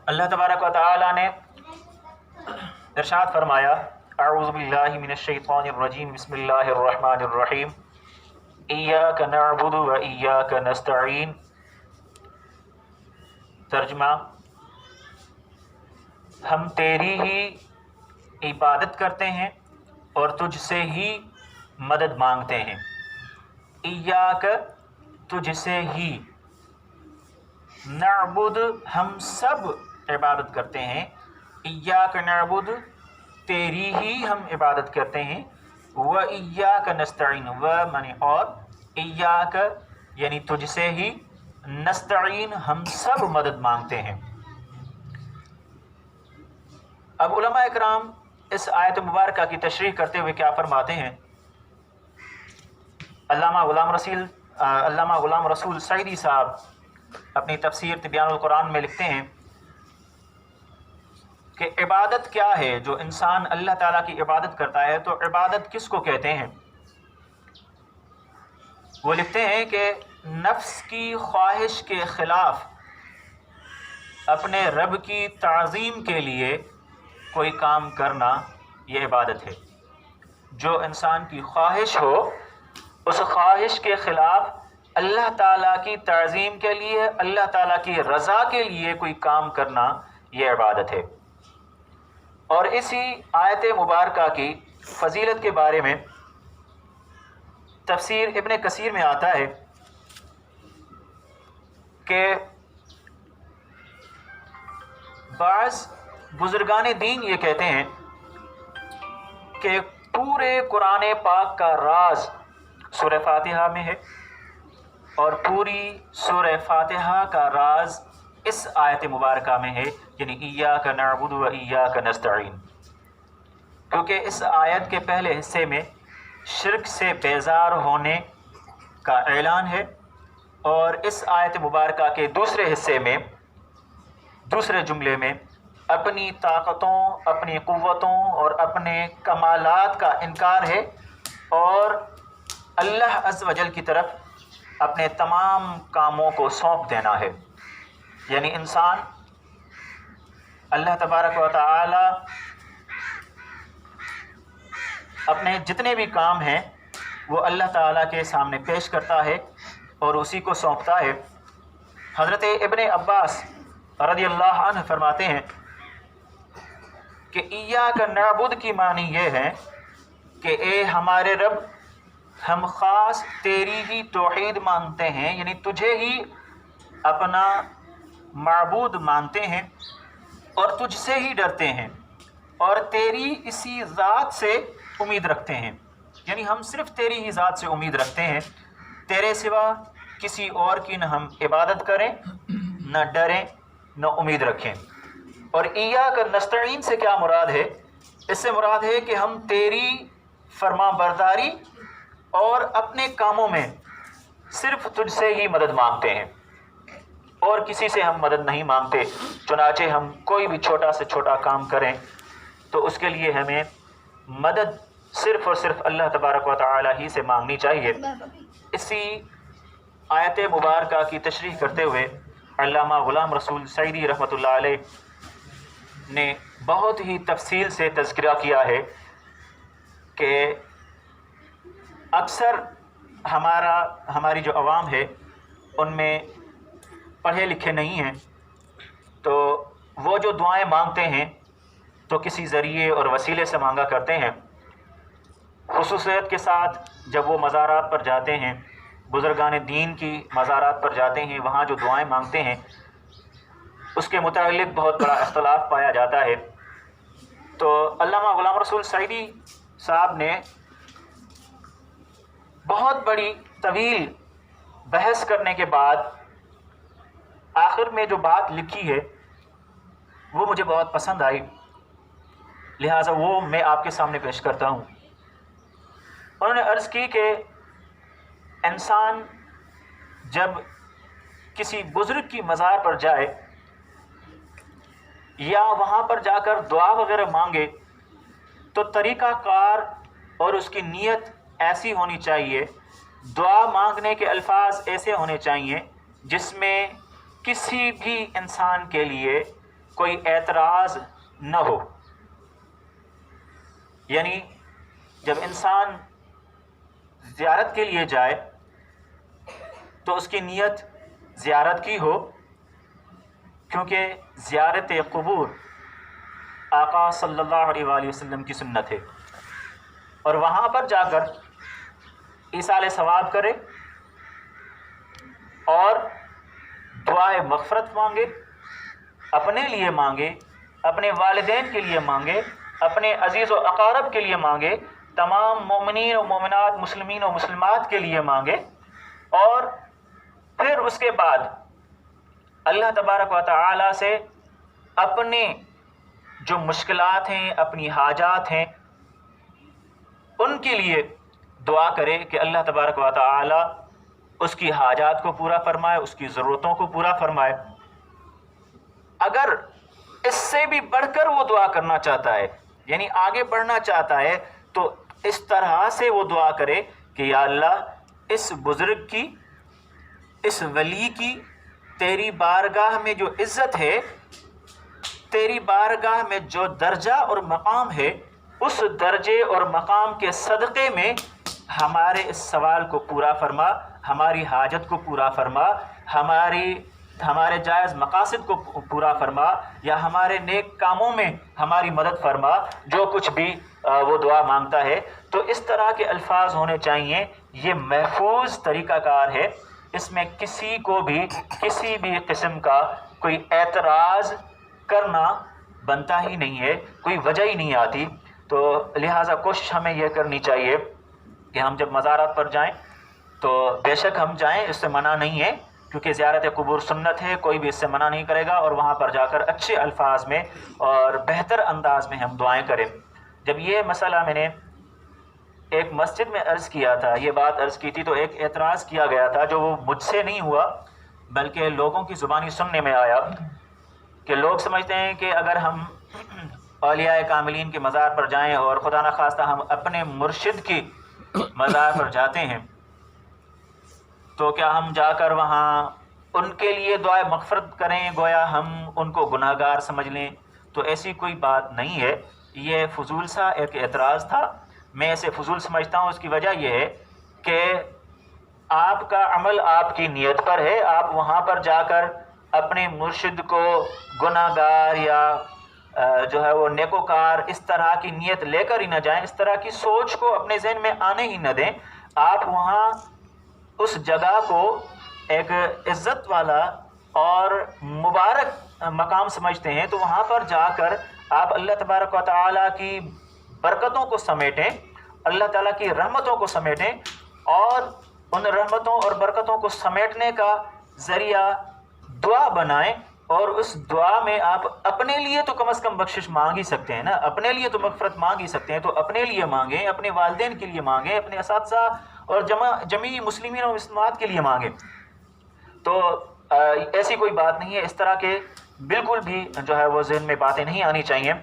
اللہ तबारक व तआला ने इरशाद फरमाया, अऊज़ु बिल्लाहि मिनश शैतानिर रजीम, बिस्मिल्लाहिर रहमानिर रहीम, इय्याका नअबुदु व इय्याका नस्तईन। तर्जुमा, हम तेरी ही इबादत करते हैं और तुझसे ही मदद मांगते हैं। इय्याका, तुझसे ही, नअबुद, हम सब इबादत करते हैं। इय्याका नअबुद, तेरी ही हम इबादत करते हैं। व इय्याका नस्तईन, व माने और, इय्याका यानी तुझसे ही, नस्तईन हम सब मदद मांगते हैं। अब उलमा इकराम इस आयत मुबारका की तशरीह करते हुए क्या फरमाते हैं? अल्लामा गुलाम रसूल सईदी साहब अपनी तफसीर तिब्यानुल कुरान में लिखते हैं कि इबादत क्या है। जो इंसान अल्लाह ताला की इबादत करता है तो इबादत किसको कहते हैं? वो लिखते हैं कि नफ्स की ख्वाहिश के ख़िलाफ़ अपने रब की ताज़ीम के लिए कोई काम करना, ये इबादत है। जो इंसान की ख्वाहिश हो, उस ख्वाहिश के ख़िलाफ़ अल्लाह ताला की ताज़ीम के लिए, अल्लाह ताला की रज़ा के लिए कोई काम करना, ये इबादत है। और इसी आयत मुबारका की फ़जीलत के बारे में तफसीर इब्न कसीर में आता है कि बाज़ बुज़ुर्गान दीन ये कहते हैं कि पूरे कुरान पाक का राज सूरह फातिहा में है और पूरी सूरह फातिहा का राज इस आयत मुबारका में है, यानी इय्याका नअबुदु व इय्याका नस्तईन। क्योंकि इस आयत के पहले हिस्से में शिर्क से बेजार होने का ऐलान है और इस आयत मुबारका के दूसरे हिस्से में, दूसरे जुमले में अपनी ताकतों, अपनी क़ुव्वतों और अपने कमालात का इनकार है और अल्लाह अज़्ज़ व जल की तरफ अपने तमाम कामों को सौंप देना है। यानी इंसान अल्लाह तबारक व तआला अपने जितने भी काम हैं वो अल्लाह ताला के सामने पेश करता है और उसी को सौंपता है। हज़रत इब्न अब्बास रज़ियल्लाहु अन्हु फरमाते हैं कि इय्याका नअबुद की मानी ये है कि ए हमारे रब, हम ख़ास तेरी ही तौहीद मानते हैं, यानी तुझे ही अपना माबूद मानते हैं और तुझसे ही डरते हैं और तेरी इसी ज़ात से उम्मीद रखते हैं। यानी हम सिर्फ़ तेरी ही ज़ात से उम्मीद रखते हैं, तेरे सिवा किसी और की न हम इबादत करें, न डरें, न उम्मीद रखें। और इय्याका नस्तईन से क्या मुराद है? इससे मुराद है कि हम तेरी फरमा बरदारी और अपने कामों में सिर्फ़ तुझसे ही मदद मांगते हैं और किसी से हम मदद नहीं मांगते। चुनाचे हम कोई भी छोटा से छोटा काम करें तो उसके लिए हमें मदद सिर्फ़ और सिर्फ अल्लाह तबारक व तआला ही से मांगनी चाहिए। इसी आयत मुबारका की तशरीह करते हुए अल्लामा गुलाम रसूल सईदी रहमतुल्लाह अलैह ने बहुत ही तफसील से तज़किरा किया है कि अक्सर हमारी जो अवाम है उनमें पढ़े लिखे नहीं हैं, तो वो जो दुआएं मांगते हैं तो किसी ज़रिए और वसीले से मांगा करते हैं। खुसूसियत के साथ जब वो मज़ारात पर जाते हैं, बुज़ुर्गान दीन की मज़ारात पर जाते हैं, वहाँ जो दुआएं मांगते हैं उसके मुतालिक बहुत बड़ा इख्तलाफ पाया जाता है। तो अल्लामा गुलाम रसूल सईदी साहब ने बहुत बड़ी तवील बहस करने के बाद आखिर में जो बात लिखी है वो मुझे बहुत पसंद आई, लिहाजा वो मैं आपके सामने पेश करता हूँ। उन्होंने अर्ज़ की कि इंसान जब किसी बुज़ुर्ग की मज़ार पर जाए या वहाँ पर जाकर दुआ वग़ैरह मांगे तो तरीक़ाकार और उसकी नीयत ऐसी होनी चाहिए, दुआ मांगने के अल्फाज ऐसे होने चाहिए जिसमें किसी भी इंसान के लिए کوئی اعتراض نہ ہو. یعنی جب انسان زیارت کے لیے جائے تو اس کی نیت زیارت کی ہو، کیونکہ زیارت قبور آقا صلی اللہ علیہ وآلہ وسلم کی سنت ہے، اور وہاں پر جا کر ایصال ثواب کرے اور دعائے مغفرت مانگے، اپنے لیے مانگے، اپنے والدین کے لیے مانگے، اپنے عزیز و اقارب کے لیے مانگے، تمام مومنین و مومنات، مسلمین و مسلمات کے لیے مانگے، اور پھر اس کے بعد اللہ تبارک و تعالی سے اپنے جو مشکلات ہیں، اپنی حاجات ہیں، ان کے لیے دعا کرے کہ اللہ تبارک و تعالی اس کی حاجات کو پورا فرمائے، اس کی ضرورتوں کو پورا فرمائے. اگر اس سے بھی بڑھ کر وہ دعا کرنا چاہتا ہے، یعنی آگے بڑھنا چاہتا ہے، تو اس طرح سے وہ دعا کرے کہ یا اللہ اس بزرگ کی، اس ولی کی تیری بارگاہ میں جو عزت ہے، تیری بارگاہ میں جو درجہ اور مقام ہے، اس درجے اور مقام کے صدقے میں ہمارے اس سوال کو پورا فرما، ہماری حاجت کو پورا فرما، ہمارے جائز مقاصد کو پورا فرما، یا ہمارے نیک کاموں میں ہماری مدد فرما، جو کچھ بھی وہ دعا مانگتا ہے. تو اس طرح کے الفاظ ہونے چاہیے. یہ محفوظ طریقہ کار ہے، اس میں کسی کو بھی کسی بھی قسم کا کوئی اعتراض کرنا بنتا ہی نہیں ہے، کوئی وجہ ہی نہیں آتی. تو لہٰذا کوشش ہمیں یہ کرنی چاہیے کہ ہم جب مزارات پر جائیں تو بے شک ہم جائیں، اس سے منع نہیں ہے، کیونکہ زیارت قبور سنت ہے، کوئی بھی اس سے منع نہیں کرے گا، اور وہاں پر جا کر اچھے الفاظ میں اور بہتر انداز میں ہم دعائیں کریں. جب یہ مسئلہ میں نے ایک مسجد میں عرض کیا تھا، یہ بات عرض کی تھی، تو ایک اعتراض کیا گیا تھا جو وہ مجھ سے نہیں ہوا بلکہ لوگوں کی زبانی سننے میں آیا، کہ لوگ سمجھتے ہیں کہ اگر ہم اولیاء کاملین کے مزار پر جائیں اور خدا نخواستہ ہم اپنے مرشد کی مزار پر جاتے ہیں تو کیا ہم جا کر وہاں ان کے لیے دعائے مغفرت کریں، گویا ہم ان کو گناہ گار سمجھ لیں. تو ایسی کوئی بات نہیں ہے، یہ فضول سا ایک اعتراض تھا. میں اسے فضول سمجھتا ہوں. اس کی وجہ یہ ہے کہ آپ کا عمل آپ کی نیت پر ہے. آپ وہاں پر جا کر اپنے مرشد کو گناہ گار یا جو ہے وہ نیکوکار اس طرح کی نیت لے کر ہی نہ جائیں، اس طرح کی سوچ کو اپنے ذہن میں آنے ہی نہ دیں. آپ وہاں اس جگہ کو ایک عزت والا اور مبارک مقام سمجھتے ہیں، تو وہاں پر جا کر آپ اللہ تبارک و تعالیٰ کی برکتوں کو سمیٹیں، اللہ تعالیٰ کی رحمتوں کو سمیٹیں، اور ان رحمتوں اور برکتوں کو سمیٹنے کا ذریعہ دعا بنائیں. اور اس دعا میں آپ اپنے لیے تو کم از کم بخشش مانگ ہی سکتے ہیں نا، اپنے لیے تو مغفرت مانگ ہی سکتے ہیں، تو اپنے لیے مانگیں، اپنے والدین کے لیے مانگیں، اپنے اساتذہ اور جمیع مسلمین و مسلمات کے لیے مانگیں. تو ایسی کوئی بات نہیں ہے. اس طرح کے بالکل بھی جو ہے وہ ذہن میں باتیں نہیں آنی چاہیے.